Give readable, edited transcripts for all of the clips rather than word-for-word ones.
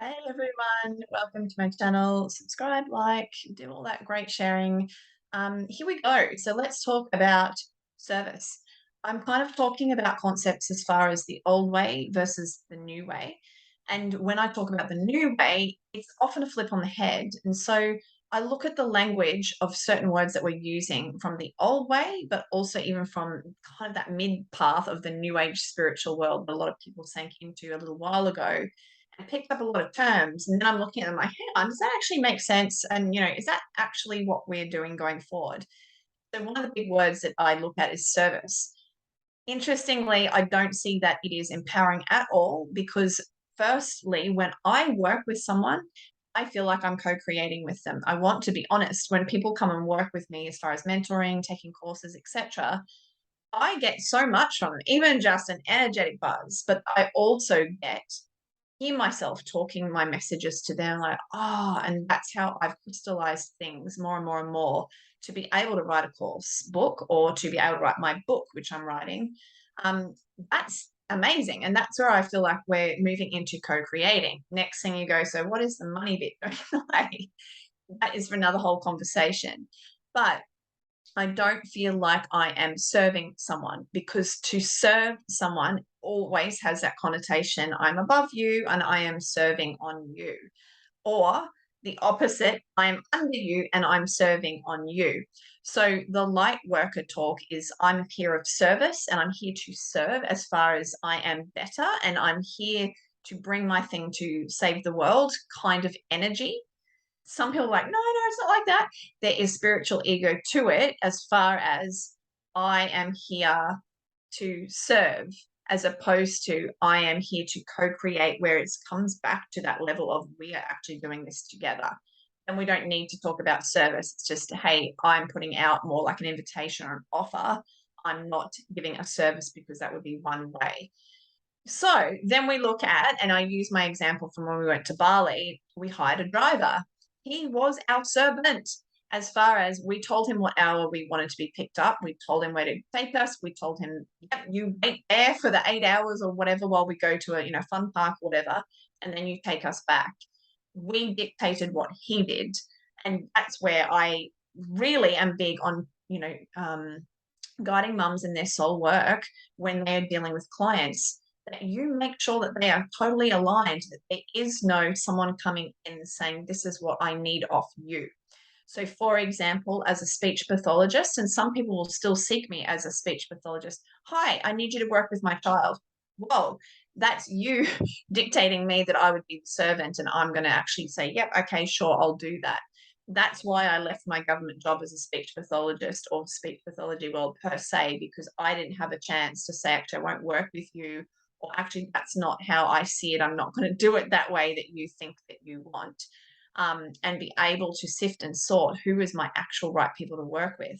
Hey everyone, welcome to my channel. Subscribe, like, do all that great sharing. Here we go. So let's talk about service. I'm kind of talking about concepts as far as the old way versus the new way. And when I talk about the new way, it's often a flip on the head. And so I look at the language of certain words that we're using from the old way, but also even from kind of that mid path of the new age spiritual world that a lot of people sank into a little while ago. I picked up a lot of terms, and then I'm looking at them like, hang on, does that actually make sense? And is that actually what we're doing going forward? So one of the big words that I look at is service. Interestingly, I don't see that it is empowering at all because firstly, when I work with someone, I feel like I'm co-creating with them. I want to be honest. When people come and work with me as far as mentoring, taking courses, etc., I get so much from them, even just an energetic buzz, but I also get hear myself talking my messages to them like, and that's how I've crystallized things more and more and more to be able to write a course book or to be able to write my book, which I'm writing. Um, that's amazing. And that's where I feel like we're moving into co-creating. Next thing you go, so what is the money bit going away? That is for another whole conversation. But I don't feel like I am serving someone because to serve someone always has that connotation I'm above you and I am serving on you. Or the opposite, I'm under you and I'm serving on you. So the light worker talk is I'm here of service and I'm here to serve as far as I am better and I'm here to bring my thing to save the world kind of energy. Some people are like, no, no, it's not like that. There is spiritual ego to it as far as I am here to serve, as opposed to I am here to co-create, where it comes back to that level of we are actually doing this together. And we don't need to talk about service. It's just, hey, I'm putting out more like an invitation or an offer. I'm not giving a service because that would be one way. So then we look at, and I use my example from when we went to Bali, we hired a driver. He was our servant as far as we told him what hour we wanted to be picked up. We told him where to take us. We told him, yep, you wait there for the 8 hours or whatever while we go to a fun park, whatever, and then you take us back. We dictated what he did. And that's where I really am big on, guiding mums in their soul work when they're dealing with clients, that you make sure that they are totally aligned, that there is no someone coming in saying, this is what I need off you. So, for example, as a speech pathologist, and some people will still seek me as a speech pathologist, hi, I need you to work with my child. Whoa, that's you dictating me that I would be the servant, and I'm going to actually say, yep, okay, sure, I'll do that. That's why I left my government job as a speech pathologist or speech pathology world per se, because I didn't have a chance to say, actually, I won't work with you, or actually, that's not how I see it. I'm not going to do it that way that you think that you want. And be able to sift and sort who is my actual right people to work with.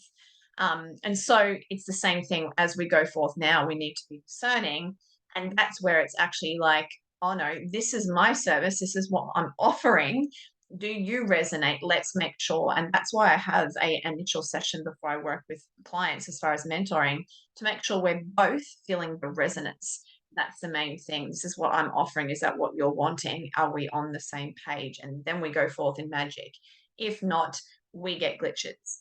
And so it's the same thing as we go forth now. We need to be discerning. And that's where it's actually like, oh no, this is my service. This is what I'm offering. Do you resonate? Let's make sure. And that's why I have a initial session before I work with clients as far as mentoring, to make sure we're both feeling the resonance. That's the main thing. This is what I'm offering. Is that what you're wanting? Are we on the same page? And then we go forth in magic. If not, we get glitches.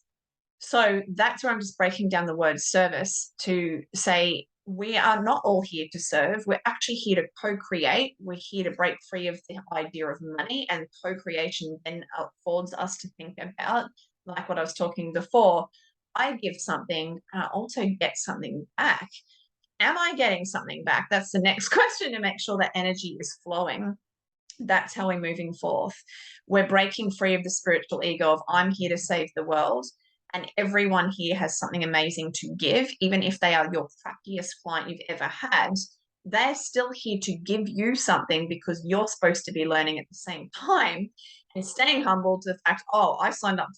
So that's where I'm just breaking down the word service to say we are not all here to serve. We're actually here to co create. We're here to break free of the idea of money, and co creation then affords us to think about, like what I was talking before. I give something, and I also get something back. Am I getting something back? That's the next question, to make sure that energy is flowing. That's how we're moving forth. We're breaking free of the spiritual ego of I'm here to save the world. And everyone here has something amazing to give, even if they are your crappiest client you've ever had. They're still here to give you something because you're supposed to be learning at the same time, and staying humble to the fact, oh, I signed up,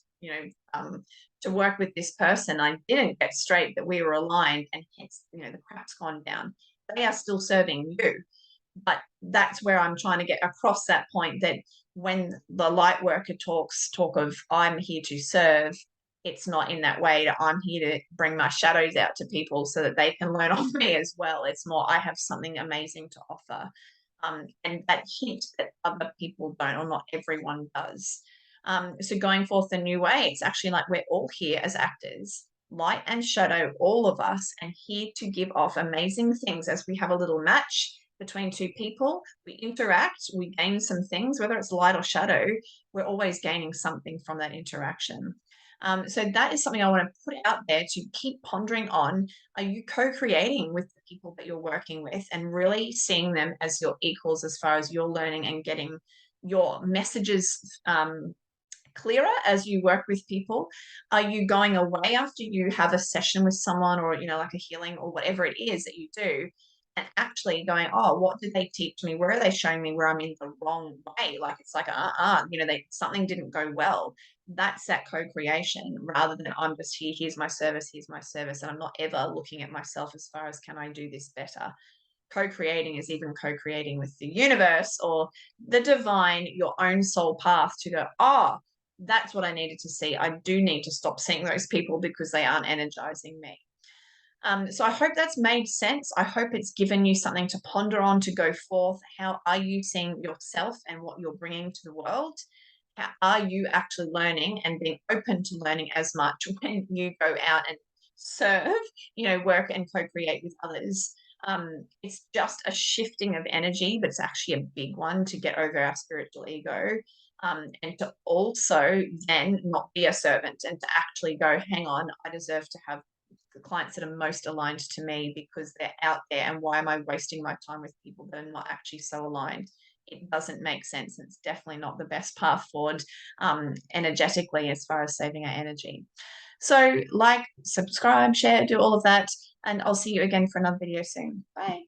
to work with this person. I didn't get straight that we were aligned, and hence, the crap's gone down. They are still serving you. But that's where I'm trying to get across that point, that when the light worker talk of I'm here to serve, it's not in that way that I'm here to bring my shadows out to people so that they can learn off me as well. It's more I have something amazing to offer. And that hint that other people don't, or not everyone does. So going forth a new way, it's actually like we're all here as actors, light and shadow, all of us, and here to give off amazing things as we have a little match between two people. We interact, we gain some things, whether it's light or shadow, we're always gaining something from that interaction. So that is something I want to put out there to keep pondering on. Are you co-creating with the people that you're working with and really seeing them as your equals as far as you're learning and getting your messages clearer as you work with people? Are you going away after you have a session with someone, or, like a healing or whatever it is that you do, and actually going, oh, what did they teach me? Where are they showing me where I'm in the wrong way? Like, it's like, something didn't go well. That's that co-creation, rather than I'm just here, here's my service. And I'm not ever looking at myself as far as, can I do this better? Co-creating is even co-creating with the universe or the divine, your own soul path, to go, oh, that's what I needed to see. I do need to stop seeing those people because they aren't energizing me. So I hope that's made sense. I hope it's given you something to ponder on to go forth. How are you seeing yourself and what you're bringing to the world? How are you actually learning and being open to learning as much when you go out and serve, work and co-create with others? It's just a shifting of energy, but it's actually a big one to get over our spiritual ego. And to also then not be a servant, and to actually go, hang on, I deserve to have the clients that are most aligned to me because they're out there. And why am I wasting my time with people that are not actually so aligned? It doesn't make sense. It's definitely not the best path forward, energetically, as far as saving our energy. So like, subscribe, share, do all of that. And I'll see you again for another video soon. Bye.